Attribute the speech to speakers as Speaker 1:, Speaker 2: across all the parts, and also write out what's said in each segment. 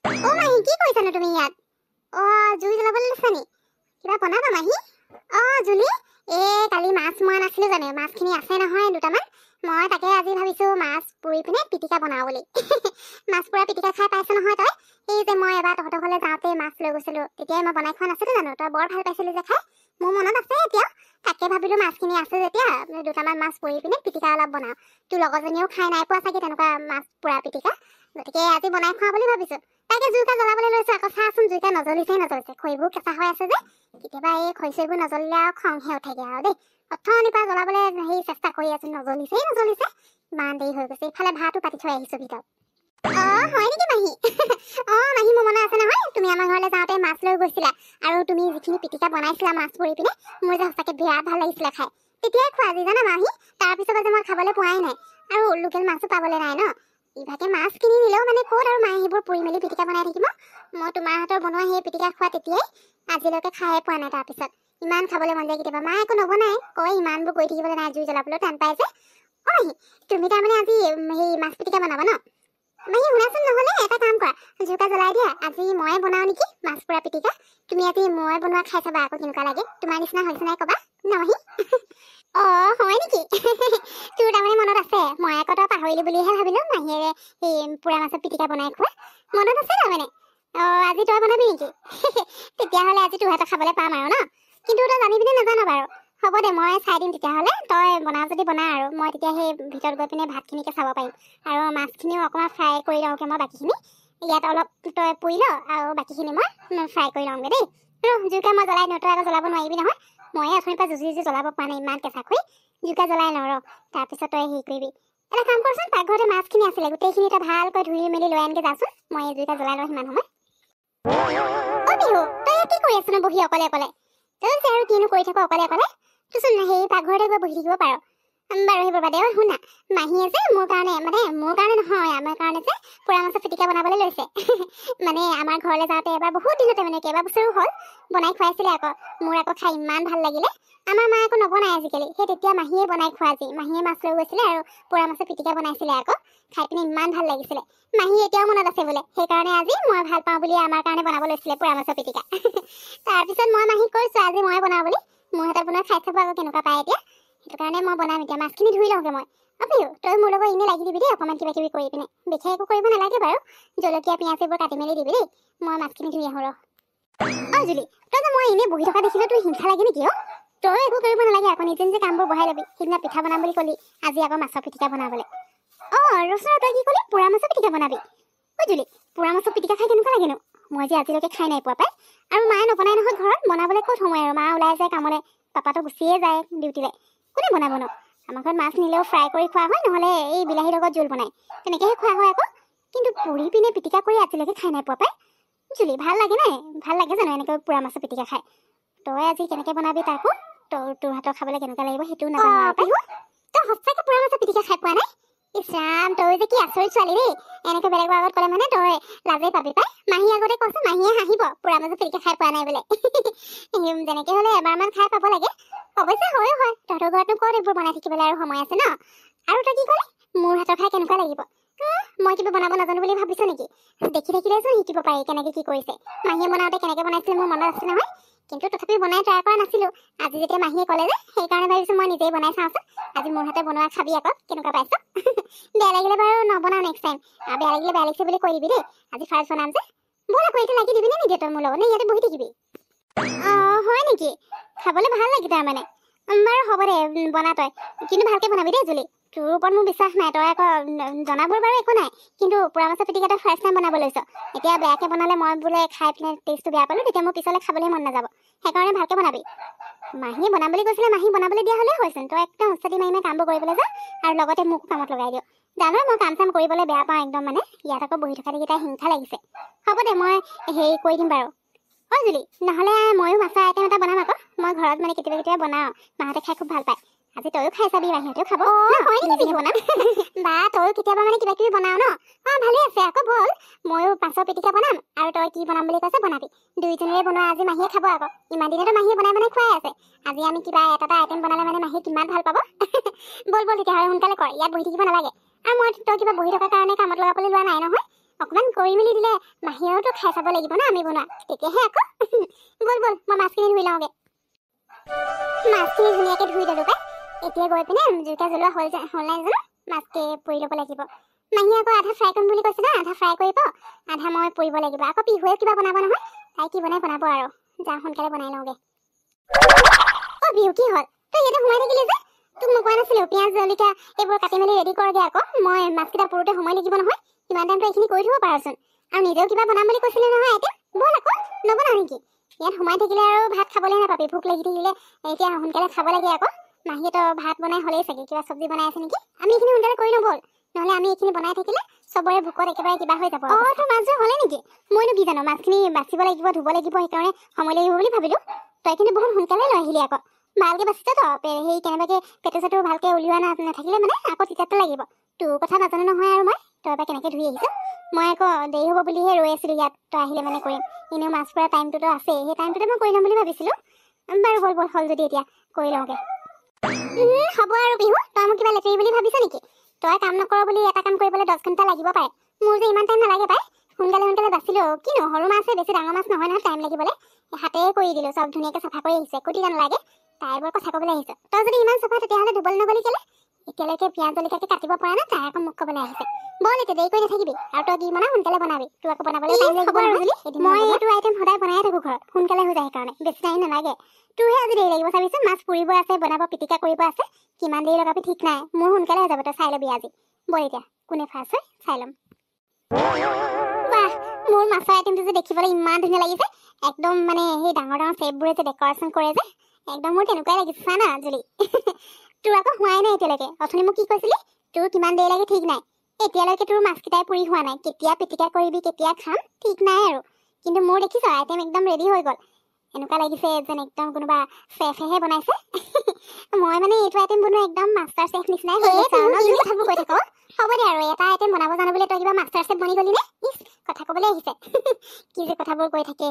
Speaker 1: অ মাহী কি কৰিছানো তুমি ইয়াত? অ জুই জ্বলাবলৈ লৈছা নি? কিবা বনাবা মাহী? অ জুলি, কালি মাছ মৰা নাছিলো জানো? মাছখিনি আছে নহয় দুটামান। মই তাকে আজি ভাবিছো মাছ পুৰি পিনে পিটিকা বনাও বুলি। মাছ পুৰা পিটিকা খাই পাইছ নহয় তই? এই যে মই এবাৰ তহঁতৰ ঘৰলৈ যাওঁতে মাছ লৈ গৈছিলো, তেতিয়াই মই বনাই খোৱা নাছিলো জানো? তই বৰ ভাল পাইছিলি যে খাই। মোৰ মনত আছে এতিয়া। তাকে ভাবিলো মাছখিনি আছে যেতিয়া দুটামান মাছ পুৰি পিনে পিটিকা অলপ বনাও। তোৰ লগৰজনীয়েও খাই নাই পোৱা চাগে তেনেকুৱা মাছ পুৰা পিটিকা, গতিকে আজি বনাই খোৱা বুলি ভাবিছো। তাকে জুইকা জ্বলাবলৈ লৈছো। আকৌ চাচোন জুইকা নজ্বলিছে। খৰিবোৰ কেঁচা হৈ আছে যে, কেতিয়াবা এই খৰি চৰিবোৰ নজ্বলিলে আৰু খংহে উঠেগে আৰু দেই। অথনিৰ পৰা জ্বলাবলৈ চেষ্টা কৰি আছো, নজ্বলিছে। ইমান দেৰি হৈ গৈছে। ইফালে ভাতো পাতি থৈ আহিছো ভিতৰত। অ হয় নেকি মাহী? অ মাহী মোৰ মনত আছে নহয়, তুমি আমাৰ ঘৰলৈ যাওঁতে মাছ লৈ গৈছিলা আৰু তুমি যিখিনি পিটিকা বনাইছিলা মাছ পুৰি পিনে, মোৰ যে সঁচাকে বিৰাট ভাল লাগিছিলে খাই। তেতিয়াই খোৱা আজি জানা মাহী। তাৰপিছত যে মই খাবলৈ পোৱাই নাই, আৰু লোকেল মাছো পাবলৈ নাই ন। ইভাগে মাছ কিনি নিলেও মানে ক'ত আৰু মায়ে সেইবোৰ পুৰি মেলি পিটিকা বনাই থাকিব। মই তোমাৰ হাতৰ বনোৱা সেই পিটিকা খোৱা তেতিয়াই, আজিলৈকে খায়ে পোৱা নাই। তাৰপিছত ইমান খাবলৈ মন যায় কেতিয়াবা। মায়ে একো নবনাই, কয় ইমানবোৰ কৰি থাকিবলৈ নাই, জুই জ্বলাবলৈ টান পাই যে। অ মাহী, তুমি তাৰমানে আজি সেই মাছ পিটিকা বনাবা ন? মাহী শুনাচোন, নহ'লে এটা কাম কৰা, জুইকা জ্বলাই দিয়া। আজি ময়ে বনাও নেকি মাছ পুৰা পিটিকা। তুমি আজি মই বনোৱা খাই চাবা আকৌ কেনেকুৱা লাগে। তোমাৰ নিচিনা হৈছে নাই কবা ন মাহী? অ হয় নেকি? তোৰ তাৰমানে মনত আছে। মই আকৌ তই পাহৰিলি বুলিহে ভাবিলো মাহীয়ে সেই পুৰা মাছৰ পিটিকা বনাই খোৱা। মনত আছে তাৰমানে। অ আজি তই বনাবি নেকি? তেতিয়াহ'লে আজি তোৰ হাতত খাবলৈ পাম আৰু ন? কিন্তু তই জানিবি নে নাজানো বাৰু? হ'ব দে, মই চাই দিম তেতিয়াহ'লে। তই বনাও যদি বনা আৰু মই তেতিয়া সেই ভিতৰত গৈ পিনে ভাতখিনিকে চাব পাৰিম। আৰু মাছখিনিও অকণমান ফ্ৰাই কৰি লওঁকে মই বাকীখিনি। ইয়াত অলপ তই পুৰি ল আৰু বাকীখিনি মই ফ্ৰাই কৰি লওঁগে দেই। জুইকা মই জ্বলাই দিওঁ, তই আকৌ জ্বলাব নোৱাৰিবি নহয়। ময়ে অথনিৰ পৰা যুঁজি জ্বলাব পৰা নাই, ইমান কেঁচা খৰি। জুইকা জ্বলাই লওঁ ৰ, তাৰপিছত তই হেৰি কৰিবি। এটা কাম কৰচোন, পাকঘৰতে মাছখিনি আছিলে, গোটেইখিনি তই ভালকৈ ধুই মেলি লৈ আনকে যাচোন। মই এই জুইকা জ্বলাই লওঁ সিমান সময়। অ বিহু, তই কি কৰি আছ বহি অকলে অকলে? তই যে আৰু কিনো কৰি থাক অকলে অকলে? তোচোন সেই পাকঘৰতে গৈ বহি থাকিব পাৰ। বাৰু সেইবোৰ বাদে। শুনা, মাহীয়ে যে মোৰ কাৰণে নহয়, আমাৰ কাৰণে যে পুৰা মাছৰ পিটিকা বনাবলৈ লৈছে। মানে আমাৰ ঘৰলৈ যাওঁতে এবাৰ বহুত দিনতে, মানে কেইবাবছৰো হ'ল, বনাই খুৱাইছিলে আকৌ। মোৰ আকৌ খাই ইমান ভাল লাগিলে। আমাৰ মায়ে আকৌ নবনাই আজিকালি, সেই তেতিয়া মাহীয়ে বনাই খোৱা। আজি মাহীয়ে মাছ লৈ গৈছিলে আৰু পুৰা মাছৰ পিটিকা বনাইছিলে আকৌ। খাই পিনে ইমান ভাল লাগিছিলে। মাহী এতিয়াও মনত আছে বোলে, সেইকাৰণে আজি মই ভাল পাওঁ বুলি আমাৰ কাৰণে বনাব লৈছিলে পুৰা মাছৰ পিটিকা। তাৰপিছত মই মাহীক কৈছো আজি মই বনাওঁ বুলি। মোৰ হাতত বনোৱা খাই চাব আকৌ কেনেকুৱা পায় এতিয়া। সেইটো কাৰণে মই বনাম এতিয়া। মাছখিনি ধুই লওঁগে মই। বিহু, তই মোৰ লগত এনেই লাগি দিবি দেই, অকণমান কিবা কিবি কৰি পিনে। বিশেষ একো কৰিব নালাগে বাৰু, জলকীয়া পিঁয়াজ এইবোৰ কাটি মেলি দিবি দেই। মই মাছখিনি ধুই আহোঁ ৰ। অ জুলি, তই যে মই এনেই বহি থকা দেখিলে তোৰ হিংসা লাগে নেকি? তই একো কৰিব নালাগে, আকৌ নিজে নিজে কামবোৰ বঢ়াই ল'বি। সিদিনা পিঠা বনাম বুলি ক'লি, আজি আকৌ মাছৰ পিটিকা বনাবলৈ। অ ৰচোন, তই কি ক'লি? পুৰা মাছৰ পিটিকা বনাবি? ঐ জুলি, পুৰা মাছৰ পিটিকা খাই কেনেকুৱা লাগেনো? মই যে আজিলৈকে খাই নাই পোৱা পাই। আৰু মায়ে নবনাই নহয় ঘৰত, বনাবলৈ ক'ত সময় আৰু। মা ওলাই যায় কামলৈ, পাপাটো গুচিয়ে যায় ডিউটিলৈ। কোনে বনাব ন? আমাৰ ঘৰত মাছ নিলেও ফ্ৰাই কৰি খোৱা হয়, নহ'লে এই বিলাহীৰ লগত জোল বনাই তেনেকৈহে খোৱা হয় আকৌ। কিন্তু পুৰি পিনে পিটিকা কৰি আজিলৈকে খাই নাই পোৱা পাই। জুলি, ভাল লাগে নাই? ভাল লাগে জানো এনেকৈ পুৰা মাছৰ পিটিকা খাই? তই আজি কেনেকৈ বনাবি তাকো, তোৰ হাতৰ খাবলৈ কেনেকুৱা লাগিব সেইটোও নাজানো আৰু পাই। তই সঁচাকৈ পুৰা মাছৰ পিটিকা খাই পোৱা নাই? ইছ ৰাম, তই যে কি আচৰিত ছোৱালী দেই। এনেকৈ বেলেগৰ আগত ক'লে মানে তই লাজেই পাবি পাই। মাহী আগতে কচোন, মাহীয়ে হাঁহিব পুৰা মাছৰ পিটিকা খাই পোৱা নাই বোলে। যেনেকৈ হ'লে এবাৰমান খাই পাব লাগে। অৱশ্যে হয়ো হয়, তহঁতৰ ঘৰতনো ক'ত এইবোৰ বনাই থাকিবলৈ আৰু সময় আছে ন? আৰু তই কি ক'লি? মোৰ হাতৰ খাই কেনেকুৱা লাগিব? মই কিবা বনাব নাজানো বুলি ভাবিছ নেকি? দেখি থাকিলেচোন শিকিব পাৰি কেনেকৈ কি কৰিছে। মাহীয়ে বনাওঁতে কেনেকৈ বনাইছিলে মোৰ মনত আছে নহয়। কিন্তু তথাপি বনাই ট্ৰাই কৰা নাছিলোঁ। আজি যেতিয়া মাহীয়ে ক'লে যে, সেইকাৰণে ভাবিছোঁ মই নিজেই বনাই চাওঁচোন। আজি মোৰ হাতে বনোৱা খাবি আকৌ কেনেকুৱা পাইছ। বেয়া লাগিলে বাৰু নবনাও নেক্সট টাইম। বেয়া লাগিলে বেয়া লাগিছে বুলি কৈ দিবি দেই। আজি ফাৰ্ষ্ট বনাম যে। ব'ল আকৌ এতিয়া লাগি দিবি নে নিদিয় তই মোৰ লগত, নে ইয়াতে বহি থাকিবি? হয় নেকি? খাবলৈ ভাল লাগে তাৰমানে। বাৰু হ'ব দে, বনা তই। কিন্তু ভালকৈ বনাবি দেই জুলি। তোৰ ওপৰত মোৰ বিশ্বাস নাই। তই আকৌ জনাবোৰ বাৰু একো নাই, কিন্তু পুৰা মাছৰ পিটিকা তই ফাৰ্ষ্ট টাইম বনাব লৈছ। এতিয়া বেয়াকৈ বনালে মই বোলে খাই পিনে টেষ্টটো বেয়া পালোঁ, তেতিয়া মোৰ পিছলৈ খাবলৈ মন নাযাব। সেইকাৰণে ভালকৈ বনাবি। মাহীয়ে বনাম বুলি কৈছিলে, মাহী বনাবলৈ দিয়া হ'লেই হৈছিল। তই একদম উস্তাদি মাৰি কামবোৰ কৰিবলৈ যা, আৰু লগতে মোকো কামত লগাই দিয়। জানো মই কাম চাম কৰিবলৈ বেয়া পাওঁ একদম। মানে ইয়াত আকৌ বহি থকা দেখি তাই হিংসা লাগিছে। হ'ব দে, মই হেৰি কৰি দিম বাৰু। অ জুলি, নহ'লে ময়ো মাছৰ আইটেম এটা বনাম আকৌ। মই ঘৰত মানে কেতিয়াবা বনাওঁ, মাহঁতে খাই খুব ভাল পায়। আজি তয়ো খাই চাবি, মাহীহঁতেও খাব। হয় নেকি বনাম? বা তয়ো কেতিয়াবা মানে কিবা কিবি বনাও ন? ভালেই আছে আকৌ, বল ময়ো মাছৰ পিটিকা বনাম, আৰু তই কি বনাম বুলি কৈছ বনাবি। দুইজনীৰে বনোৱা আজি মাহীয়ে খাব আকৌ। ইমান দিনেতো মাহীয়ে বনাই খুৱাই আছে। আজি আমি কিবা এটা আইটেম বনালে মানে মাহীয়ে কিমান ভাল পাব। বল তেতিয়াহ'লে সোনকালে কৰ, ইয়াত বহি থাকিব নালাগে। আৰু মই তই কিবা বহি থকাৰ কাৰণে কামত লগাবলৈ লোৱা নাই নহয়। অকণমান কৰি মেলি দিলে মাহীয়েওতো খাই চাব লাগিব ন আমি বনোৱা, তেতিয়াহে আকৌ। বল বল মই মাছখিনি ধুই লওঁগে। মাছখিনি ধুনীয়াকৈ ধুই দিলোঁ পাই। এতিয়া গৈ পিনে জুইটা জ্বলোৱা হ'ল নাই জানো, মাছকে পুৰি ল'ব লাগিব। মাহীয়ে আকৌ আধা ফ্ৰাই কৰিম বুলি কৈছে না, আধা ফ্ৰাই কৰিব, আধা মই পুৰিব লাগিব। আকৌ পিহুৱে কিবা বনাব নহয়, তাই কি বনাব আৰু। যা সোনকালে বনাই লওঁগে। অ' বিহু কি হ'ল? তই ইয়াতে সোমাই থাকিলি যে? তোক মই কোৱা নাছিলোঁ পিঁয়াজ জলকীয়া এইবোৰ কাটি মেলি ৰেডি কৰগে আকৌ। মই মাছকেইটা পুৰোতে সময় লাগিব নহয়, কিমান টাইমটো এইখিনি কৰি থ'ব পাৰচোন। আৰু নিজেও কিবা বনাম বুলি কৈছিলে নহয় আইটেম। বল আকৌ, নবনাও নেকি? ইয়াত সোমাই থাকিলে আৰু ভাত খাবলৈ নাপাবি। ভোক লাগি থাকিলে এতিয়া সোনকালে খাব লাগে আকৌ। মাহীহঁতৰ ভাত বনাই হ'লেই চাগে, কিবা চব্জি বনাই আছে নেকি? আমি এইখিনি সোনকালে কৰি লওঁ বল, নহ'লে আমি এইখিনি বনাই থাকিলে চবৰে ভোকত একেবাৰে কিবা হৈ যাব। অ' তোৰ মাছযোৰ হ'লে নেকি? মইনো কি জানো, মাছখিনি বাচিব লাগিব, ধুব লাগিব, সেইকাৰণে সময় লাগিব বুলি ভাবিলোঁ। তই কিন্তু বহুত সোনকালে লৈ আহিলি আকৌ। ভালকৈ বাচিছ তো, সেই কেনেবাকৈ পেটু চেটু ভালকৈ উলিওৱা নাথাকিলে মানে আকৌ তিতাটো লাগিব। তোৰ কথা নাজানো নহয় আৰু মই, তই বা কেনেকৈ ধুই আহিছ। মই আকৌ দেৰি হ'ব বুলিহে ৰৈ আছিলোঁ ইয়াত, তই আহিলে মানে কৰিম। এনেও মাছ পৰা টাইমটোতো আছেই, সেই টাইমটোতে মই কৰি ল'ম বুলি ভাবিছিলোঁ। বাৰু বল বল, হ'ল যদি এতিয়া কৰি লওঁগে। হ'ব আৰু বিহু, তই মোক কিবা লেটেৰি বুলি ভাবিছ নেকি? তই কাম নকৰ বুলি এটা কাম কৰিবলৈ 10 ঘণ্টা লাগিব পাৰে। মোৰ যে ইমান টাইম নালাগে পাই, সোনকালে সোনকালে বাচিলোঁ। কিনো সৰু মাছে, বেছি ডাঙৰ মাছ নহয় নহয় টাইম লাগিবলৈ। হাতেই কৰি দিলোঁ, চব ধুনীয়াকৈ চাফা কৰি আহিছে, একো তিতা নালাগে। তাই বৰ কথা ক'বলৈ আহিছে। তই যদি ইমান চাফা তেতিয়াহ'লে ধুবলৈ নগলি কেলে? এতিয়ালৈকে পিঁয়াজ জলকীয়াকে কাটিব পৰা নাই, তাই আকৌ মোক ক'বলৈ আহিছে। বল এতিয়া দেৰি কৰি নাথাকিবি, আৰু তই কি বনা সোনকালে বনাবি। তোৰ আকৌ বনাবলৈ টাইম লাগিব নহয়। মই এইটো আইটেম সদায় বনাই থাকোঁ ঘৰত, সোনকালে হৈ যায় সেইকাৰণে, বেছি টাইম নালাগে। তোৰহে আজি দেৰি লাগিব চাবিচোন, মাছ পুৰিব আছে, বনাব পিটিকা কৰিব আছে, কিমান দেৰি লগাবি ঠিক নাই। মোৰ সোনকালে হৈ যাব, তই চাই ল'বি আজি। বল এতিয়া কোনে ফাৰ্ষ্ট হয় চাই ল'ম। বাহ, মোৰ মাছৰ আইটেমটো যে দেখিবলৈ ইমান ধুনীয়া লাগিছে, একদম মানে সেই ডাঙৰ ডাঙৰ চেফবোৰে যে ডেক'ৰেশ্যন কৰে যে, একদম মোৰ তেনেকুৱাই লাগিছে। চা না জুলি, তোৰ আকৌ হোৱাই নাই এতিয়ালৈকে। অথনি মোক কি কৈছিলি? তোৰ কিমান দেৰি লাগে ঠিক নাই। এতিয়ালৈকে তোৰ মাছকেইটাই পুৰি হোৱা নাই, কেতিয়া পিটিকা কৰিবি, কেতিয়া খাম ঠিক নাই আৰু। কিন্তু মোৰ দেখিছ আইটেম একদম ৰেডি হৈ গ'ল। এনেকুৱা লাগিছে যেন একদম কোনোবা চেফেহে বনাইছে। মই মানে এইটো আইটেম বনোৱা একদম মাষ্টাৰ চেফ নিচিনাই হৈ গৈছে। কথাবোৰ কৈ থাক। হ'ব দে আৰু, এটা আইটেম বনাব জানো বুলি তই কিবা মাষ্টাৰ চেফ বনি গলি নে? ইছ, কথা ক'বলৈ আহিছে। কি যে কথাবোৰ কৈ থাকে।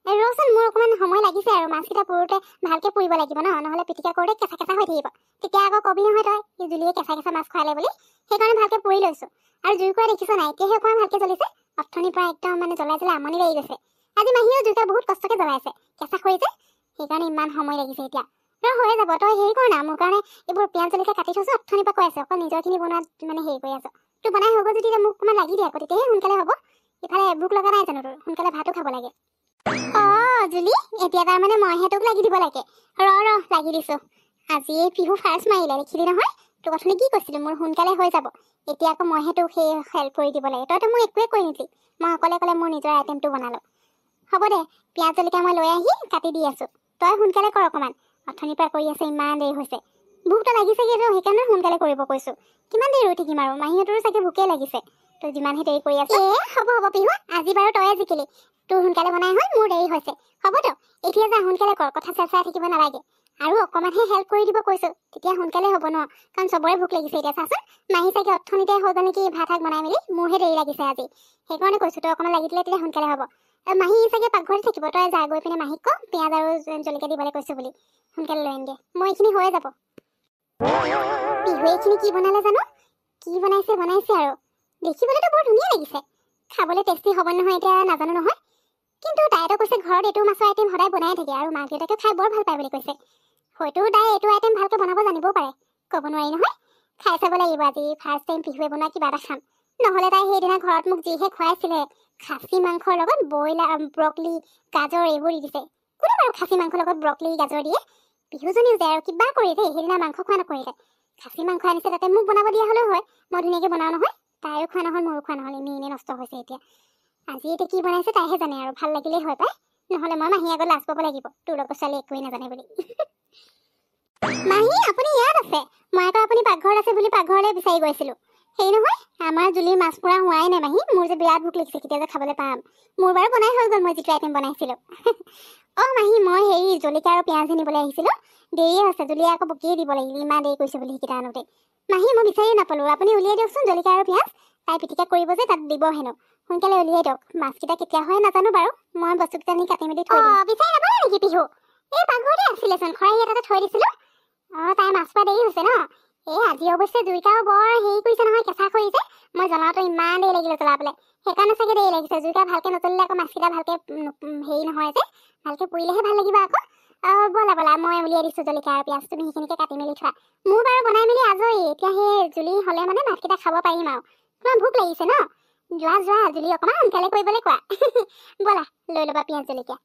Speaker 1: ৰচোন, মোৰ অকণমান সময় লাগিছে আৰু। মাছকেইটা পুৰোতে ভালকৈ পুৰিব লাগিব ন, নহ'লে পিটিকা কৰোঁতে কেঁচা কেঁচা হৈ থাকিব। তেতিয়া আকৌ কবি নহয় তই, সি জুলিয়ে কেঁচা কেঁচা মাছ খুৱালে বুলি। সেইকাৰণে ভালকৈ পুৰি লৈছোঁ। আৰু জুই কৰা দেখিছ নাই, এতিয়াহে অকণমান ভালকৈ জ্বলিছে। অথনিৰ পৰা একদম মানে জ্বলাই জ্বলাই আমনি লাগি গৈছে। আজি মাহীয়েও জুইটা বহুত কষ্টকৈ জ্বলাইছে, কেঁচা খৰি যে, সেইকাৰণে ইমান সময় লাগিছে এতিয়া। হৈয়ে যাব, তই হেৰি কৰ না, মোৰ কাৰণে এইবোৰ পিঁয়াজ জলকীয়া কাটি থৈছোঁ, অথনিৰ পৰা কৈ আছোঁ। অকল নিজৰখিনি বনোৱাত মানে হেৰি কৰি আছোঁ। তোৰ বনাই হৈ গ'ল যদি মোক অকণমান লাগি দিয়ে আকৌ, তেতিয়াহে সোনকালে হ'ব। ইফালে ভোক লগা নাই জানো তোৰ? সোনকালে ভাতো খাব লাগে। অ' জুলি, এতিয়া তাৰমানে মইহে তোক লাগি দিব লাগে। ৰ লাগি দিছোঁ। আজি এই পিহু ফাৰ্ষ্ট মাৰিলে, দেখিলি নহয়? তোক অথনি কি কৈছিলোঁ, মোৰ সোনকালে হৈ যাব। এতিয়া আকৌ মইহে তোক সেই হেল্প কৰি দিব লাগে। তইতো মোক একোৱে কৰি নিদিলি, মই অকলে মোৰ নিজৰ আইটেমটো বনালোঁ। হ'ব দে, পিঁয়াজ জলকীয়া মই লৈ আহি কাটি দি আছোঁ। তই সোনকালে কৰ অকণমান, অথনিৰ পৰা কৰি আছে, ইমান দেৰি হৈছে। ভোকটো লাগিছেগৈ তো, সেইকাৰণে সোনকালে কৰিব কৈছোঁ। কিমান দেৰি ৰৈ থাকিম আৰু, মাহীহঁতৰো চাগে ভোকেই লাগিছে। তই যিমানহে দেৰি কৰি আছ। হ'ব পিহু, আজি বাৰু তয়ে জিকিলি। তোৰ সোনকালে বনাই হয়, মোৰ দেৰি হৈছে। হ'বতো, এতিয়া যা সোনকালে কৰ, কথা চাই থাকিব নালাগে। আৰু অকণমানহে হেল্প কৰি দিব কৈছোঁ, তেতিয়া সোনকালে হ'ব ন, কাৰণ চবৰে ভোক লাগিছে এতিয়া। চাচোন, মাহী চাগে অথনিতে হৈ গ'ল নেকি ভাত বনাই মেলি, মোৰহে দেৰি লাগিছে আজি। সেইকাৰণে কৈছোঁ, তই অকণমান লাগি দিলে তেতিয়া সোনকালে হ'ব। মাহী চাগে পাকঘৰত থাকিব, তই যা গৈ পিনে মাহীক ক পিঁয়াজ আৰু জলকীয়া দিবলৈ কৈছোঁ বুলি। সোনকালে লৈ আনগে, মই এইখিনি হৈয়ে যাব। পিহুৱে এইখিনি কি বনালে জানো? কি বনাইছে আৰু দেখিবলৈতো বৰ ধুনীয়া লাগিছে। খাবলৈ টেষ্টি হ'ব নহয় এতিয়া নাজানো নহয়। কিন্তু তাইতো কৈছে ঘৰত এইটো মাছৰ আইটেম সদায় বনাই থাকে, আৰু মাক দেউতাকে খাই বৰ ভাল পায় বুলি কৈছে। হয়তো তাই এইটো আইটেম ভালকৈ বনাব জানিবও পাৰে, ক'ব নোৱাৰি নহয়। খাই চাব লাগিব আজি, ফাৰ্ষ্ট টাইম পিহুৱে বনোৱা কিবা এটা খাম। নহ'লে তাই সেইদিনা ঘৰত মোক যিহে খুৱাইছিলে, খাচী মাংসৰ লগত ব্ৰইলাৰ, ব্ৰকলি, গাজৰ এইবোৰ দি দিছে। কোনে বাৰু খাচী মাংসৰ লগত ব্ৰকলি গাজৰ দিয়ে? পিহুজনীও যায় আৰু কিবা কৰি দেই, সেইদিনা মাংস খোৱা নকৰিলে। খাচী মাংস আনিছে, তাতে মোক বনাব দিয়া হ'লেও হয়, মই ধুনীয়াকৈ বনাওঁ নহয়। তাইও খোৱা নহ'ল, মোৰো খোৱা নহ'ল, এনেই নষ্ট হৈছে এতিয়া। আজি এতিয়া কি বনাইছে তাইহে জানে আৰু, ভাল লাগিলেই হয় পাই। নহ'লে মই মাহী আগত লাজ পাব লাগিব, তোৰ লগত ছোৱালী একোৱেই নাজানে বুলি। মাহী আপুনি ইয়াত আছে? মই আকৌ আপুনি পাকঘৰত আছে বুলি পাকঘৰলৈ বিচাৰি গৈছিলোঁ। সেই নহয়, আমাৰ জুলিৰ মাছ পুৰা হোৱাই নাই মাহী, মোৰ যে বিৰাট ভোক লাগিছে, কেতিয়া যে খাবলৈ পাম। মোৰ বাৰু বনাই হৈ গ'ল, মই যিটো আইটেম বনাইছিলোঁ। অ' মাহী, মই হেৰি জলকীয়া আৰু পিঁয়াজ নিবলৈ আহিছিলোঁ। দেৰিয়ে হৈছে, জুলিয়ে আকৌ বকিয়ে দিব লাগিল, ইমান দেৰি কৰিছে বুলি সেইকেইটা আনোতে। মাহী মই বিচাৰিয়ে নাপালোঁ, আপুনি উলিয়াই দিয়কচোন জলকীয়া আৰু পিঁয়াজ। তাই পিটিকা কৰিব যে তাত দিব হেনো, সোনকালে উলিয়াই দিয়ক। মাছকেইটা কেতিয়া হয় নাজানো বাৰু, মই বস্তুকেইটা নি কাটি মেলি থৈ দিম। বিচাৰি নাপালে নেকি পিহু? এই পাকঘৰতে আছিলেচোন, খৰাহী এটাতে থৈ দিছিলোঁ। তাই মাছ পোৱা দেৰি হৈছে ন? আজি অৱশ্যে জুইকাও বৰ হেৰি কৰিছে নহয়, কেঁচা খৰি যে, মই জ্বলাওঁতে ইমান দেৰি লাগিলে জ্বলাবলৈ। সেইকাৰণে চাগে দেৰি লাগিছে। জুইটা ভালকে নচলিলে আকৌ মাছকেইটা ভালকে হেৰি নহয় যে, ভালকে পুৰিলেহে ভাল লাগিব আকৌ। বলা বলা মই উলিয়াই দিছোঁ জলকীয়া আৰু পিঁয়াজ, তুমি সেইখিনিকে কাটি মেলি থোৱা। মোৰ বাৰু বনাই মেলি আজৰি, এতিয়া সেই জুলি হ'লে মানে ভাতকেইটা খাব পাৰিম আৰু। তোমাৰ ভোক লাগিছে ন? যোৱা যোৱা, জুলি অকণমান সোনকালে কৰিবলৈ কোৱা। বলা লৈ ল'বা পিঁয়াজ জলকীয়া।